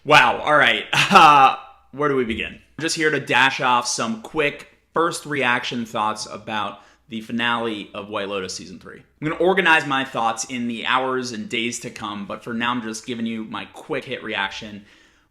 Wow. All right. Where do we begin? I'm just here to dash off some quick first reaction thoughts about the finale of White Lotus Season 3. I'm going to organize my thoughts in the hours and days to come, but for now I'm just giving you my quick hit reaction.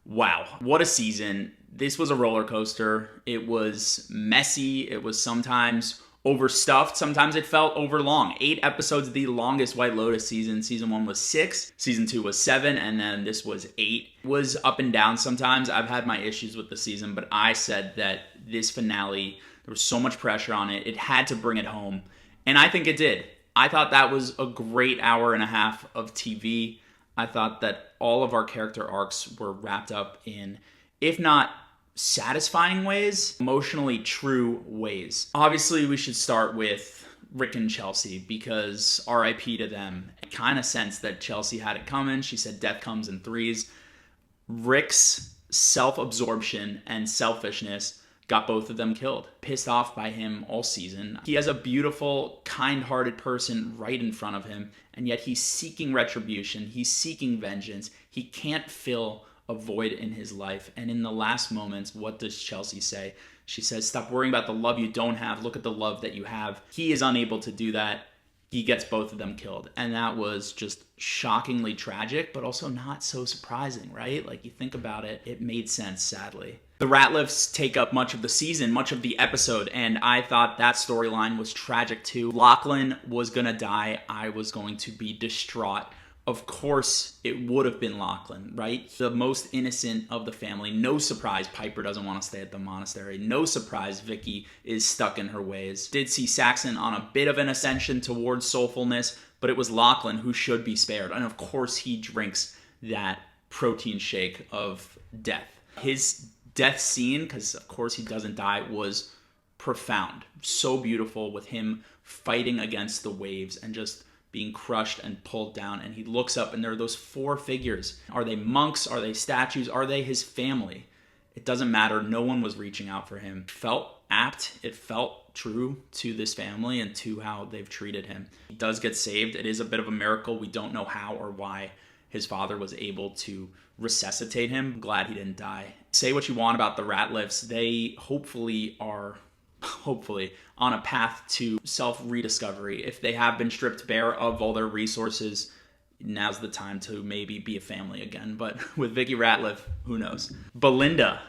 Wow. What a season. This was a roller coaster. It was messy. It was sometimes overstuffed. Sometimes it felt overlong. 8 episodes, the longest White Lotus season. Season 1 was 6, season 2 was 7, and then this was 8. It was up and down sometimes. I've had my issues with the season, but I said that this finale, there was so much pressure on it. It had to bring it home, and I think it did. I thought that was a great hour and a half of TV. I thought that all of our character arcs were wrapped up in, if not satisfying ways, emotionally true ways. Obviously, we should start with Rick and Chelsea because RIP to them. I kind of sensed that Chelsea had it coming. She said death comes in threes. Rick's self-absorption and selfishness got both of them killed. Pissed off by him all season. He has a beautiful, kind-hearted person right in front of him, and yet he's seeking retribution. He's seeking vengeance. He can't fill a void in his life. And in the last moments, what does Chelsea say? She says, stop worrying about the love you don't have. Look at the love that you have. He is unable to do that. He gets both of them killed. And that was just shockingly tragic, but also not so surprising, right? Like, you think about it, it made sense, sadly. The Ratliffs take up much of the season, much of the episode, and I thought that storyline was tragic too. Lachlan was gonna die. I was going to be distraught. Of course, it would have been Lachlan, right? The most innocent of the family. No surprise Piper doesn't want to stay at the monastery. No surprise Vicky is stuck in her ways. Did see Saxon on a bit of an ascension towards soulfulness, but it was Lachlan who should be spared. And of course, he drinks that protein shake of death. His death scene, because of course he doesn't die, was profound. So beautiful with him fighting against the waves and just being crushed and pulled down, and he looks up and there are those 4 figures. Are they monks? Are they statues? Are they his family? It doesn't matter. No one was reaching out for him. It felt apt. It felt true to this family and to how they've treated him. He does get saved. It is a bit of a miracle. We don't know how or why his father was able to resuscitate him. I'm glad he didn't die. Say what you want about the Ratliffs. They hopefully are on a path to self-rediscovery. If they have been stripped bare of all their resources, now's the time to maybe be a family again. But with Vicky Ratliff, who knows? Belinda,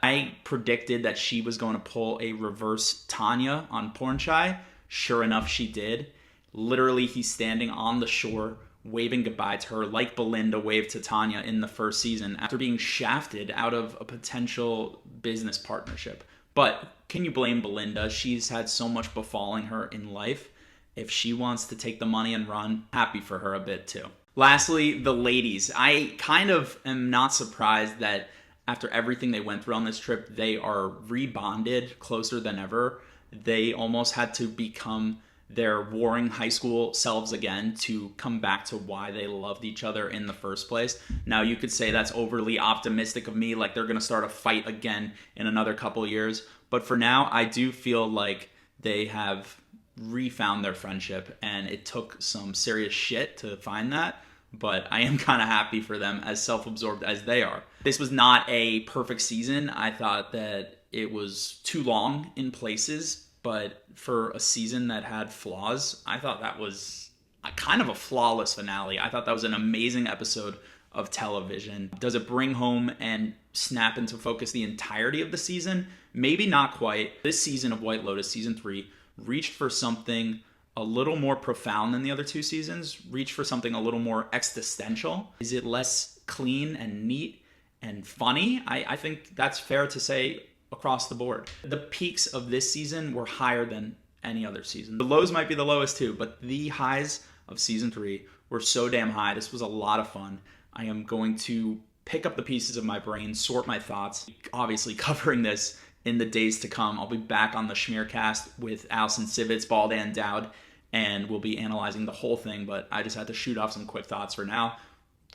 I predicted that she was going to pull a reverse Tanya on Pornchai. Sure enough, she did. Literally, he's standing on the shore waving goodbye to her like Belinda waved to Tanya in the first season after being shafted out of a potential business partnership. But can you blame Belinda? She's had so much befalling her in life. If she wants to take the money and run, happy for her a bit too. Lastly, the ladies. I kind of am not surprised that after everything they went through on this trip, they are rebonded closer than ever. They almost had to become their warring high school selves again to come back to why they loved each other in the first place. Now, you could say that's overly optimistic of me, like they're going to start a fight again in another couple years. But for now, I do feel like they have refound their friendship, and it took some serious shit to find that. But I am kind of happy for them, as self-absorbed as they are. This was not a perfect season. I thought that it was too long in places. But for a season that had flaws, I thought that was kind of a flawless finale. I thought that was an amazing episode of television. Does it bring home and snap into focus the entirety of the season? Maybe not quite. This season of White Lotus, season 3, reached for something a little more profound than the other 2 seasons, reached for something a little more existential. Is it less clean and neat and funny? I think that's fair to say across the board. The peaks of this season were higher than any other season. The lows might be the lowest too, but the highs of season 3 were so damn high. This was a lot of fun. I am going to pick up the pieces of my brain, sort my thoughts, obviously covering this in the days to come. I'll be back on the Schmearcast with Allison Sivitz, Bald and Dowd, and we'll be analyzing the whole thing, but I just had to shoot off some quick thoughts for now.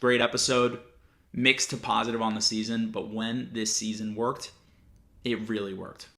Great episode, mixed to positive on the season, but when this season worked, it really worked.